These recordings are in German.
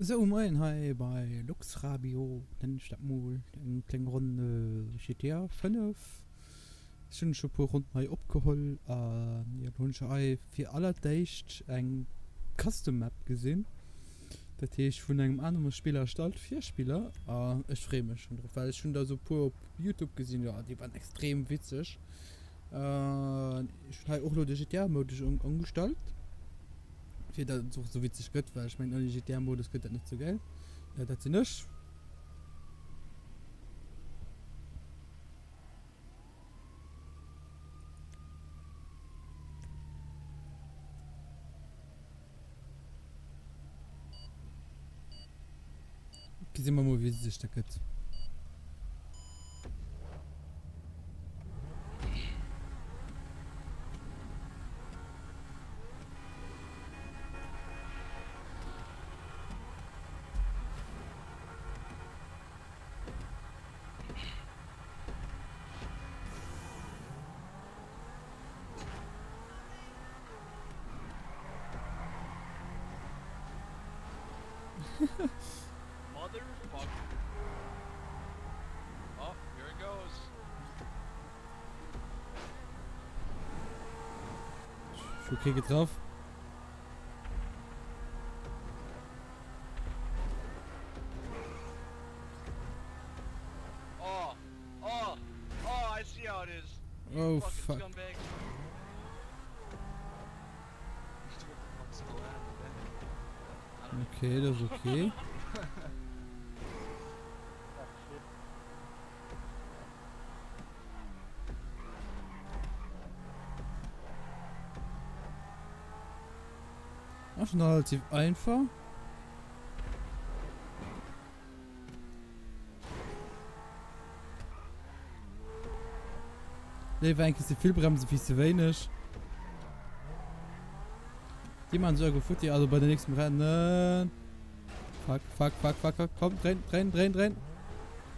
So, moin, hi bei Lux Radio, dann statt mal eine kleine Runde GTA 5. Schon ein paar Runden mal abgeholt. Ja, habe ich für allerdicht ein Custom Map gesehen. Das ist von einem anderen Spieler erstellt, 4 Spieler. Ich freue mich schon drauf, weil ich schon da so pur auf YouTube gesehen habe. Ja, die waren extrem witzig. Ich habe auch noch den GTA-Modus umgestellt. Für das so witzig geht, weil ich meine, der GTA-Modus geht das nicht so geil. Ja, das ist nicht. Sehen wir mal, wie sich das geht. Motherfucker. Oh, here it goes. Ich kriege drauf. Oh, oh, oh, I see how it is. You Oh, fucking fuck. scumbag. Okay, das ist okay. Auch schon relativ einfach. Ne, weil eigentlich die Vielbremse viel zu wenig. Die machen so gut, also bei der nächsten Rennen. Fuck, fuck, fuck, fuck, fuck. Komm, drehen, drehen, drehen, drehen.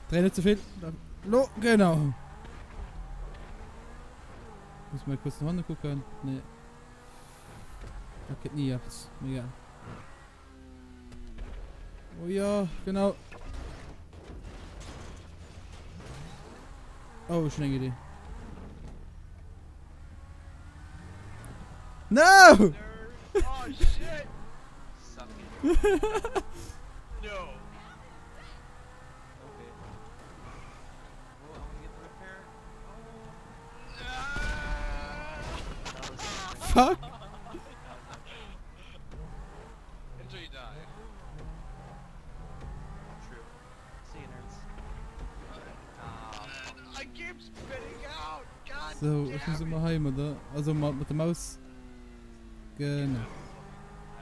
Drehen nicht zu viel. Genau. Muss mal kurz nach Hunde gucken. Ne. Okay, nie jetzt. Egal. Oh ja, genau. Oh, schon eine Idee. No! Nerd. Oh shit. Suck it. No. Okay. Oh, I want to get the repair. Oh. Fuck! Until you die. True. See you, nerds. I keep spitting out. God So, ich muss immer heim, oder? Also mit der Maus. Genau.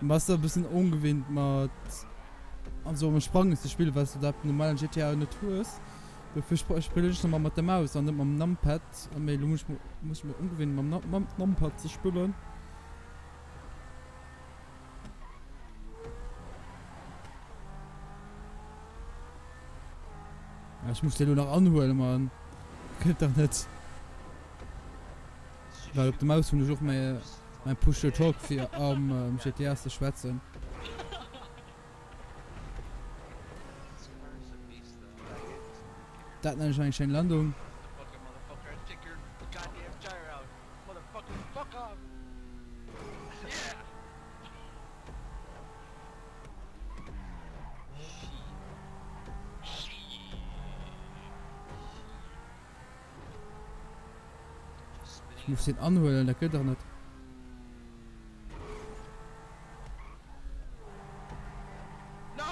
Was ein bisschen ungewöhnt mit. Also, man sprang ist das Spiel, was du da normalen GTA nicht tust. Dafür spiele ich nochmal mit der Maus und nicht mit dem Numpad. Und mir muss ich mir ungewöhnt mit dem Numpad zu spielen. Ja, ich muss den nur noch anholen, Mann. Geht doch nicht. Weil auf der Maus finde ich auch mein Push-to-Talk für GTA zu schwätzen. Das nenne ich eigentlich eine Landung. Motherfucker, motherfucker, take your goddamn gyre out. Motherfucker, fuck off. Yeah. Ich muss den anholen, der geht doch nicht. No!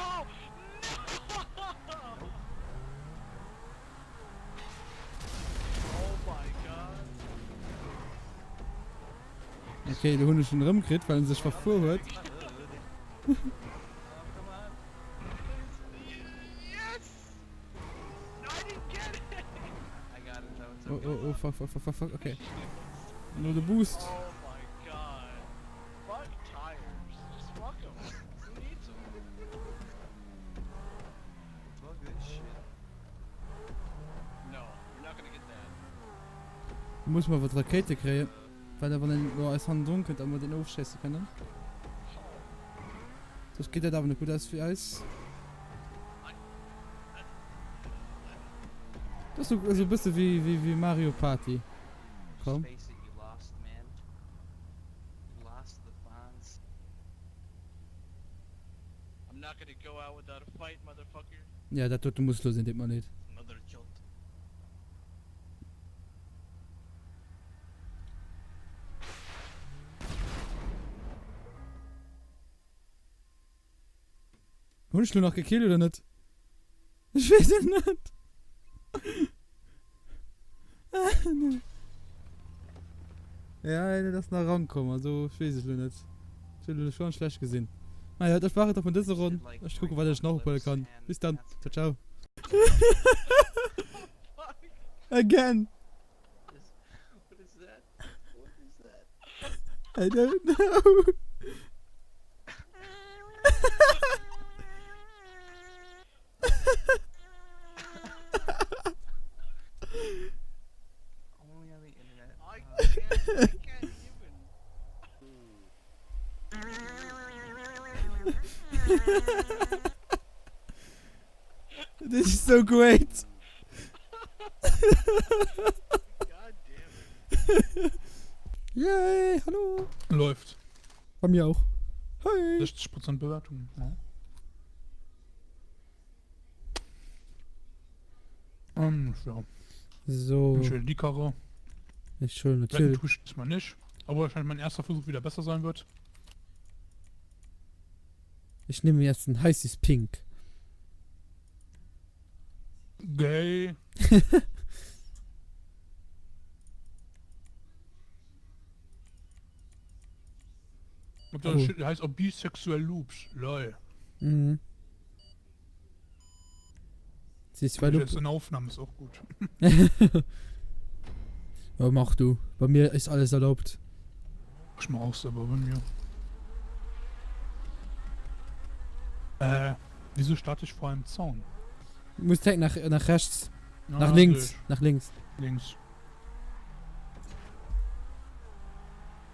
Oh my god. Okay, der Hund ist schon rumgekriegt, weil er sich verfuhr hat. Oh, come on. Yes! No, I didn't get it! I got it, though. It's Oh, okay. oh, oh, fuck, fuck, fuck, fuck, fuck, okay. Nur der Boost. Oh my god. Fuck tires. Just fuck them. Who needs them? Fuck this shit. No, you're not gonna get that. Muss man was Rakete kriegen. Weil er, wenn er nur als Hand dunkel, damit wir den aufschießen können. Das geht ja aber nicht gut aus für Eis. Das ist so ein bisschen wie Mario Party. Komm. Just face it, you lost, man. You lost the bonds. I'm not gonna go out without a fight, motherfucker. Ja, der tote Muskel sind immer nicht. Mother jolt. Wurdest du noch gekillt oder nicht? Ich weiß es nicht. Ja, das nach rankommen, also ich weiß es nicht. Ich hätte schon schlecht gesehen. Naja, das war es doch von dieser Runde. Ich gucke, was ich noch holen kann. Bis dann. Ciao, ciao. Again. What is that? What is that? I don't know. Only on the internet. I can't even. This is so great. God damn it. Yay, hallo. Läuft. Bei mir auch. Hi. 60% Bewertung. Ja. Ja. So, Ich will die Karre. ist schön, Retten natürlich. tue ich diesmal nicht. Aber wahrscheinlich mein erster Versuch wieder besser sein wird. Ich nehme jetzt ein heißes Pink. Gay. Und das Oh. Shit heißt auch bisexuell Loops. Lol. Mhm. Siehst du, weil Das du. jetzt in Aufnahme ist auch gut. Ja, mach du. Bei mir ist alles erlaubt. Ich mach auch selber bei mir. Wieso starte ich vor einem Zaun? Du musst direkt nach rechts. Ja, Nach links. sehe Nach links. ich. Links.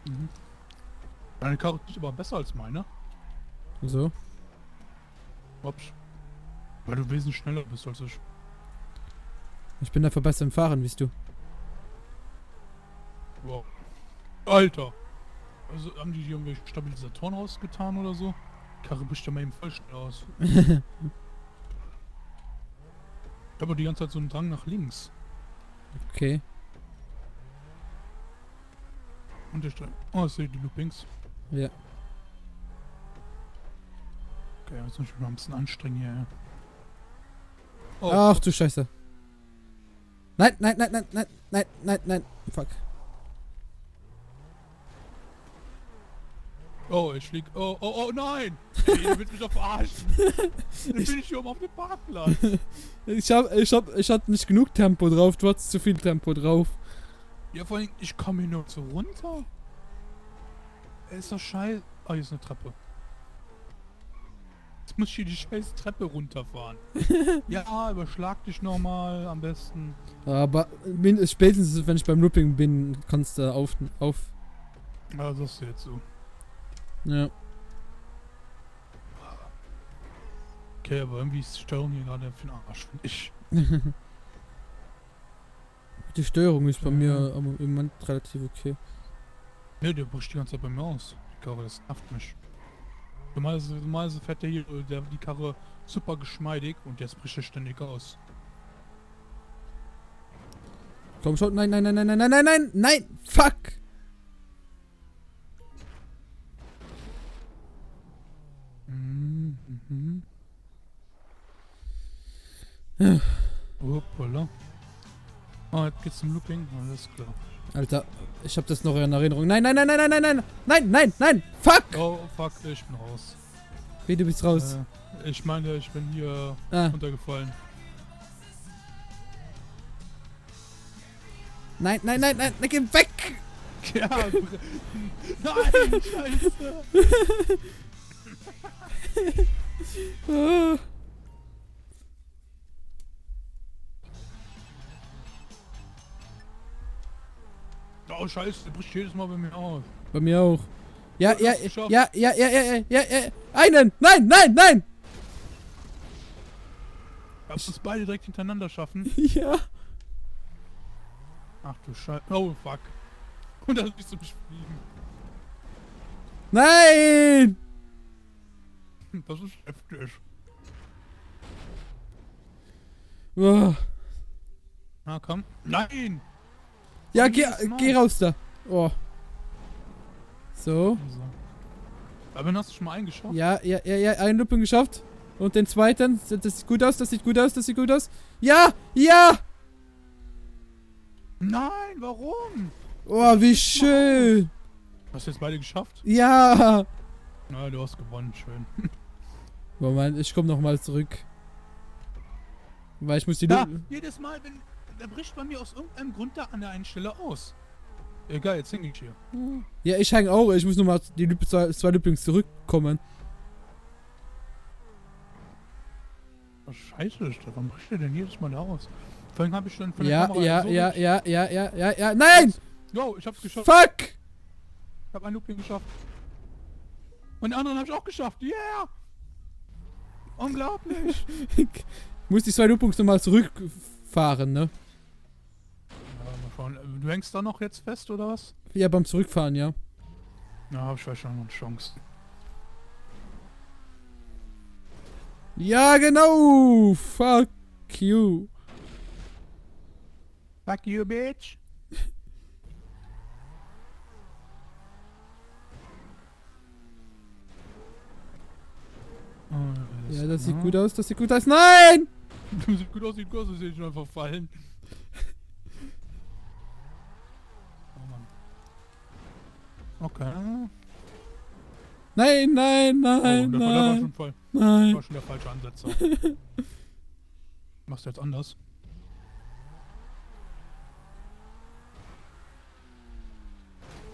Mhm. Deine Karre ist aber besser als meine. So. Ups. Weil du wesentlich schneller bist als ich. Ich bin dafür besser im Fahren, weißt du. Wow. Alter! Also haben die hier irgendwelche Stabilisatoren rausgetan oder so? Die Karre bricht ja mal eben voll schnell aus. Ich habe die ganze Zeit so einen Drang nach links. Okay. Und ich oh, ich sehe die Loopings. Ja. Okay, jetzt muss ich mich mal ein bisschen anstrengen hier. Oh, Ach du Scheiße. Nein, nein, nein, nein, nein, nein, nein, nein. Fuck. oh, ich flieg. Oh, oh, oh, nein! Ey, du willst mich doch verarschen! Dann bin ich hier oben auf dem Parkplatz. Ich hab nicht genug Tempo drauf, du hattest zu viel Tempo drauf. Ja, vor allem, ich komme hier nur so runter. Ist doch scheiße. Ah, hier ist eine Treppe. Jetzt muss ich hier die scheiß Treppe runterfahren. Ja, überschlag dich nochmal am besten. Aber spätestens, wenn ich beim Looping bin, kannst du auf. Ja, das ist jetzt so. Ja. Okay, aber irgendwie ist die Steuerung hier gerade für den Arsch, finde ich. Die Steuerung ist bei mir im Moment relativ okay. Ne, der bricht die ganze Zeit bei mir aus. Die Karre, das nervt mich. Normalerweise fährt der hier die Karre super geschmeidig und jetzt bricht er ständig aus. Komm schon, nein, nein, nein, nein, nein, nein, nein, nein, nein, fuck! Mhm. Hoppala. Ah, jetzt geht's zum Looping, alles klar. Alter, ich hab das noch in Erinnerung. Nein, nein, nein, nein, nein, nein, nein, nein, nein, nein, fuck! Oh, fuck, ich bin raus. Wie, du bist raus? Ich meine, ich bin hier Ah. runtergefallen. Nein, nein, nein, nein, geh weg! Ja, nein, scheiße. Ah. Oh, scheiße, der bricht jedes Mal bei mir aus. Bei mir auch. Ja, Du ja, hast es geschafft. ja. Einen! Nein, nein, nein! Darfst du es beide direkt hintereinander schaffen? Ja. Ach du Scheiße. Oh, fuck. Und dann bist du mich fliegen. Nein! Das ist heftig. Oh. Na komm. Nein! Ja, Jedes Mal. geh raus da. Oh. So. Also. Aber hast du schon mal einen geschafft? Ja, einen Looping geschafft. Und den zweiten. Das sieht gut aus, das sieht gut aus, das sieht gut aus. Ja, ja! Nein, warum? Oh, wie schön. Hast du jetzt beide geschafft? Ja. Na, du hast gewonnen, schön. Moment, ich komm nochmal zurück. Weil ich muss die Ja, Looping... jedes Mal, wenn... Der bricht bei mir aus irgendeinem Grund da an der einen Stelle aus. Egal, jetzt häng ich hier. Ja, ich häng auch. Ich muss nochmal die zwei Loopings zurückkommen. Was scheiße ist das? Warum bricht der denn jedes Mal da aus? Vorhin habe ich schon von der Ja, Kamera so ja. Nein! Jo, ich hab's geschafft. Fuck! Ich hab ein Looping geschafft. Und den anderen habe ich auch geschafft. Yeah! Unglaublich! Ich muss die zwei Loopings nochmal zurückfahren, ne? Ja, mal schauen. Du hängst da noch jetzt fest, oder was? Ja, beim Zurückfahren, ja. Ja, hab ich vielleicht schon noch eine Chance. Ja, genau! Fuck you. Fuck you, bitch! Oh, Ja, das sieht gut aus, das sieht gut aus. Nein! Sieht gut aus, das sehe ich schon einfach fallen. Oh Mann. Okay. Nein, nein, nein, Oh, der war nein. schon voll. Nein. War schon der falsche Ansetzer. Machst du jetzt anders?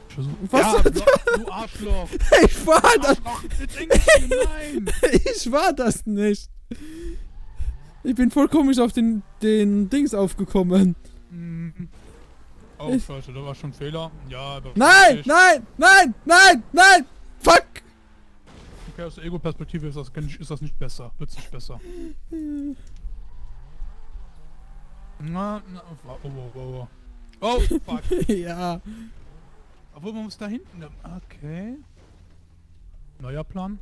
Ich versuch... Was? Ja, du Arschloch! Ich war das. Arschloch! Jetzt irgendwie, nein! Ich war das nicht. Ich bin voll komisch auf den Dings aufgekommen. Mhm. Oh, Ich- scheiße, da war schon ein Fehler. Ja, aber... Nein, ich- nein, nein, nein, nein. Fuck. Okay, aus der Ego-Perspektive ist das nicht besser. Wird's nicht besser. Na, oh. Oh, fuck. Ja. Obwohl, man muss da hinten... Okay. Neuer Plan.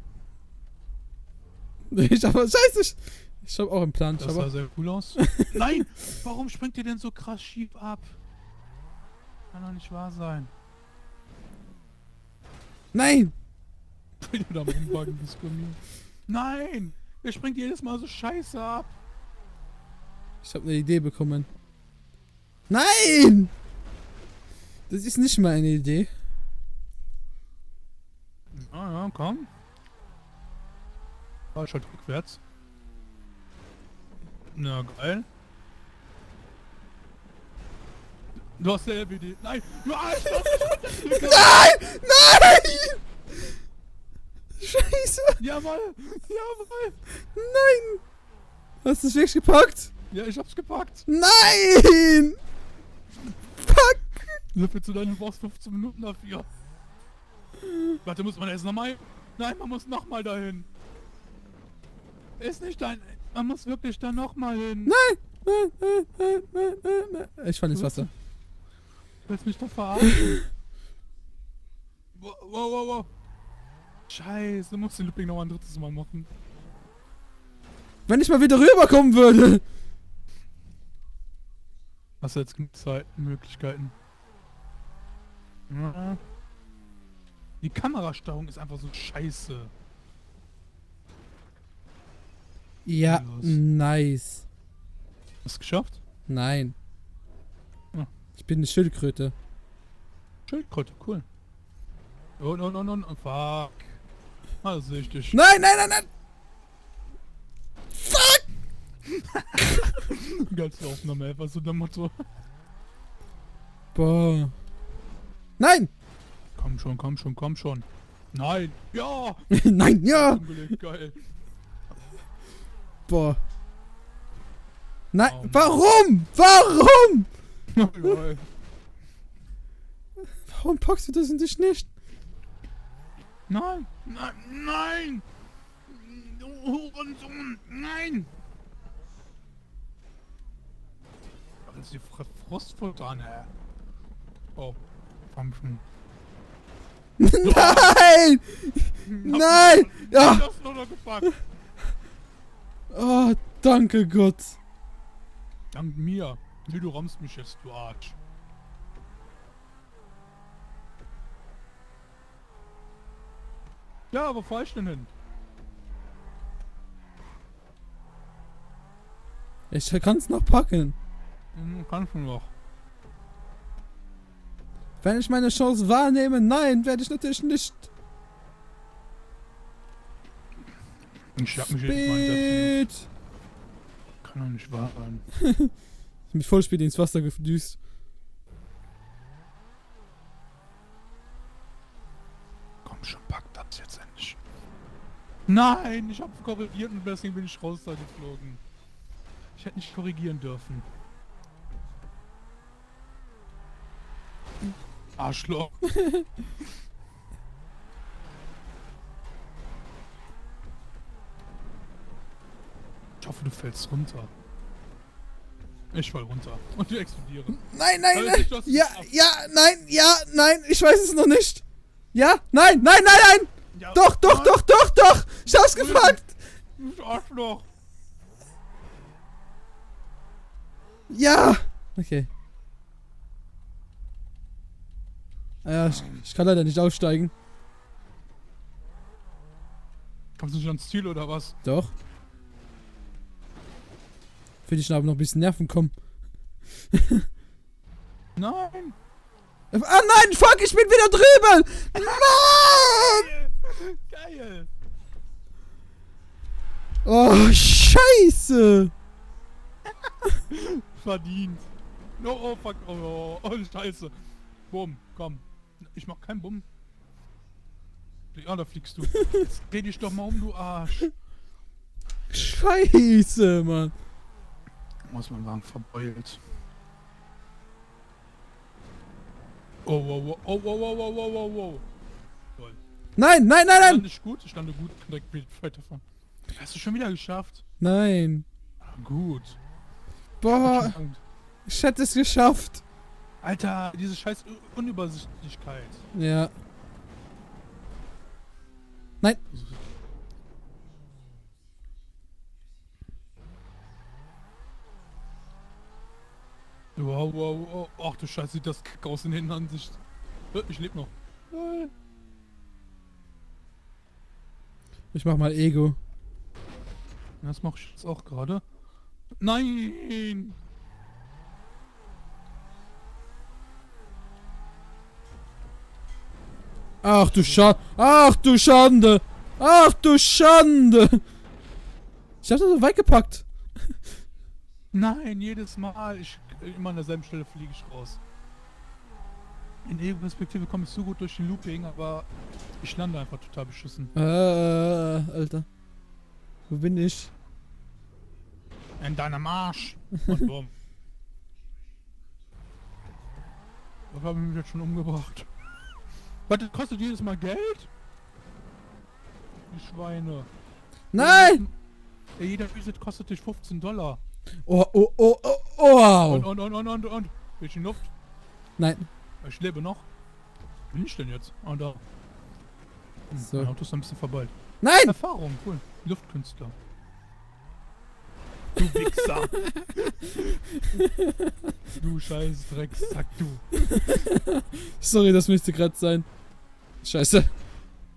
Ich hab scheiße. Ich hab auch einen Plan. Das sah sehr cool aus. Nein! Warum springt ihr denn so krass schief ab? Kann doch nicht wahr sein. Nein. Wieder da am Umbuggen bist bei mir. Nein! Der springt jedes Mal so scheiße ab. Ich hab eine Idee bekommen. Nein. Das ist nicht meine Idee. Ah ja, komm. Ah, ich halt rückwärts. Na, geil. Du hast selbe Idee. Nein! Nein! Nein! Nein! Scheiße! Jawohl! Jawohl! Nein! Hast du es wirklich gepackt? Ja, ich hab's gepackt. Nein! Fuck! So viel zu deinem Boss 15 Minuten dafür. Warte, muss man jetzt nochmal? Nein, man muss nochmal dahin. Ist nicht dein... Man muss wirklich da nochmal hin. Nein! Ich fall ins Wasser. Du willst mich doch verarschen. Wow. Scheiße, du musst den Looping noch ein drittes Mal machen. Wenn ich mal wieder rüberkommen würde! Hast du jetzt genug Zeit, Möglichkeiten? Ja. Die Kamerasteuerung ist einfach so scheiße. Ja, Jesus. nice. Hast du geschafft? Nein. Ja. Ich bin eine Schildkröte. Schildkröte, cool. Und, fuck. Ah, sehe ich dich. Nein! Fuck! Geilste Aufnahme, einfach so der Motto. Boah. Nein! Komm schon. Nein! Ja! Nein, ja! Umgelegt, geil. Boah. Nein, Oh Mann. warum? Warum? Jawohl. Warum packst du das in dich nicht? Nein! Nein! Nein! Du Hurensohn! Nein! Das ist die Frustfutter, Oh. Komm schon. Nein! Nein! Ja! Das ist nur noch gepackt. Oh, danke Gott. Dank mir. Wie du rammst mich jetzt, du Arsch. Ja, wo fahr ich denn hin? Ich kann's noch packen. Kannst du noch. Wenn ich meine Chance wahrnehme, nein, werde ich natürlich nicht. Ich schlag mich jetzt mal selbst. Spät. Kann doch nicht wahr sein. Mit Vollspeed ins Wasser gedüst. Komm schon, pack das jetzt endlich. Nein, ich hab korrigiert und deswegen bin ich raus da geflogen. Ich hätte nicht korrigieren dürfen. Arschloch. Ich hoffe, du fällst runter. Ich fall runter. Und wir explodieren. Nein, nein, Also nein. nicht, dass du Ja, es schaffst. ja, nein, ja, nein. Ich weiß es noch nicht. Ja, nein, nein, nein, nein. Ja, Doch, doch, nein, doch, doch, doch. Ich hab's gefragt. Du Arschloch. Ja. Okay. Ja, ich kann leider nicht aussteigen. Kommst du nicht ans Ziel oder was? Doch. Für dich aber noch ein bisschen Nerven kommen. Nein. Ah nein, fuck, ich bin wieder drüben. Mann! Geil. Oh, scheiße. Verdient. Oh, fuck. Oh, scheiße. Bumm, komm. Ich mach keinen Bumm. Ja, da fliegst du. Jetzt dreh dich doch mal um, du Arsch. Scheiße, Mann. Muss mein Wagen verbeult. Oh, wow, wow, oh, wow, wow, wow, wow, wow, wow. Toll. Nein, nein, nein, Ich nein. lande gut, ich lande gut, direkt weiterfahren. Hast du schon wieder geschafft? Nein. Ah, gut. Boah, ich hätte es geschafft. Alter, diese scheiß Unübersichtlichkeit. Ja. Nein. Wow, wow, wow. Ach du Scheiße, sieht das kacke aus in der Innenansicht. Ich lebe noch. Ich mach mal Ego. Das mache ich jetzt auch gerade. Nein! Ach du Schande. Ach du Schande. Ach du Schande. Ich hab das so weit gepackt. Nein, jedes Mal. Immer an derselben Stelle fliege ich raus. In Ego-Perspektive komme ich so gut durch den Looping, aber ich lande einfach total beschissen. Alter. Wo bin ich? In deinem Arsch! Und bumm. Was haben wir mich jetzt schon umgebracht? Warte, kostet jedes Mal Geld? Die Schweine. Nein! Ja, jeder Reset kostet dich $15. Oh, oh, oh, oh, oh, wow. Und. Bin ich in Luft? Nein. Ich lebe noch. Wo bin ich denn jetzt? Ah, da. So. Mein Auto ist ein bisschen verbeult. Nein! Erfahrung, cool. Luftkünstler. Du Wichser. Du scheiß Drecksack, du. Sorry, das müsste gerade sein. Scheiße.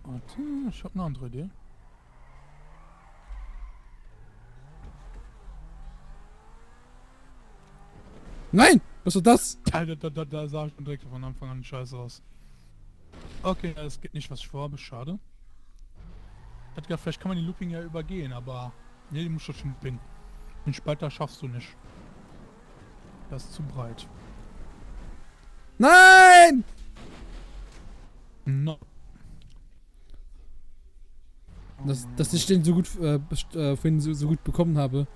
Warte, ich hab eine andere Idee. Nein! Was war das? Da sah ich schon direkt von Anfang an scheiße aus. Okay, es geht nicht, was ich vorhabe, schade. Ich hätte gedacht, vielleicht kann man die Looping ja übergehen, aber... Nee, die muss schon Looping. Den Spalter schaffst du nicht. Das ist zu breit. Nein! No. Dass ich den so gut vorhin so gut bekommen habe.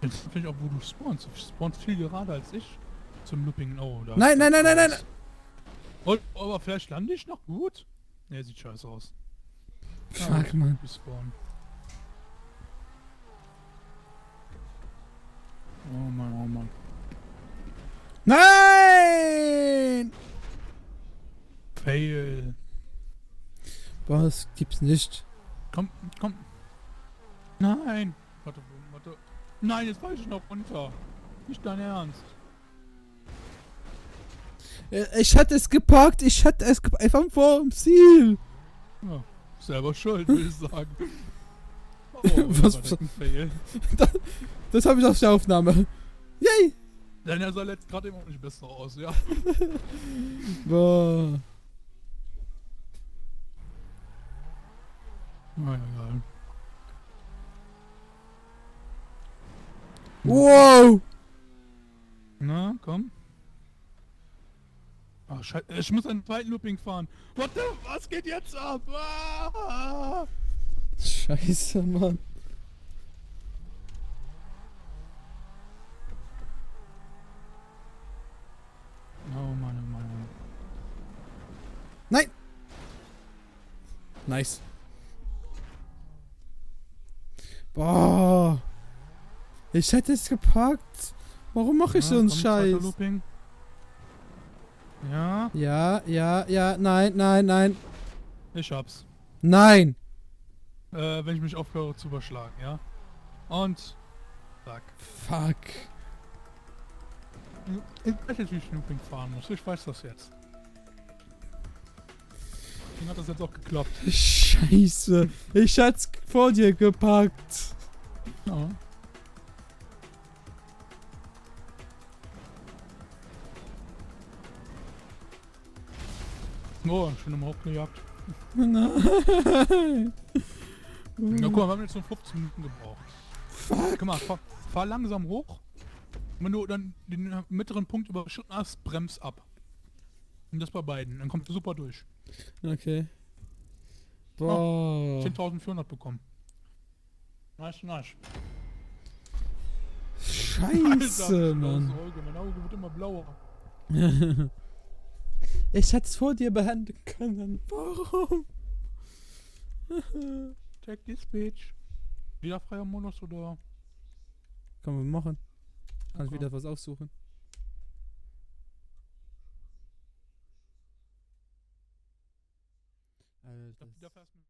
Jetzt finde ich auch, wo du spawnst. Du spawnst viel gerader als ich. Zum Looping. Oh, da. Nein, nein, nein, nein, nein! Und, aber vielleicht lande ich noch gut? Ne, sieht scheiße aus. Fuck, Mann. Respawn. Oh Mann, oh Mann. Nein! Fail. Was gibt's nicht? Komm, komm. Nein. Warte, warte. Nein, jetzt fall ich noch runter. Nicht dein Ernst. Ich hatte es geparkt, einfach vor dem Ziel. Ja, selber schuld, würde ich sagen. Oh, Was- das war ein Fail. Das habe ich auf der Aufnahme. Yay! Denn er sah jetzt gerade immer noch nicht besser aus, ja. Boah. Na egal. Wow! Na, komm. Ach, Scheiße, ich muss einen zweiten Looping fahren. Was geht jetzt ab? Ah! Scheiße, Mann. Oh Mann, oh Mann, oh Mann. Nein! Nice. Boah. Ich hätte es gepackt. Warum mache ich so einen komm, zweiter Scheiß? Looping. Ja, Ja, nein. ich hab's. Nein! Wenn ich mich aufhöre zu überschlagen, ja? Und... Zack. Fuck. Ich weiß jetzt, wie ich Looping fahren muss. Ich weiß das jetzt. Dann hat das jetzt auch geklappt. Scheiße. Ich hat's vor dir gepackt. Ja. Oh, schön im Hochgejagt. Nein. Na guck mal, wir haben jetzt nur 15 Minuten gebraucht. Fuck. Guck mal, fahr langsam hoch. Wenn du dann den mittleren Punkt überschritten hast, bremst ab. Und das bei beiden. Dann kommst du super durch. Okay. Boah. 10.400 bekommen. Nice, nice. Scheiße, Alter, Mann. Auge. Mein Auge wird immer blauer. Ich hätte es vor dir behandeln können. Warum? Take this bitch. Wieder freier Modus oder? Kann man machen. Kann ich Okay. wieder was aussuchen. Da fährst du mit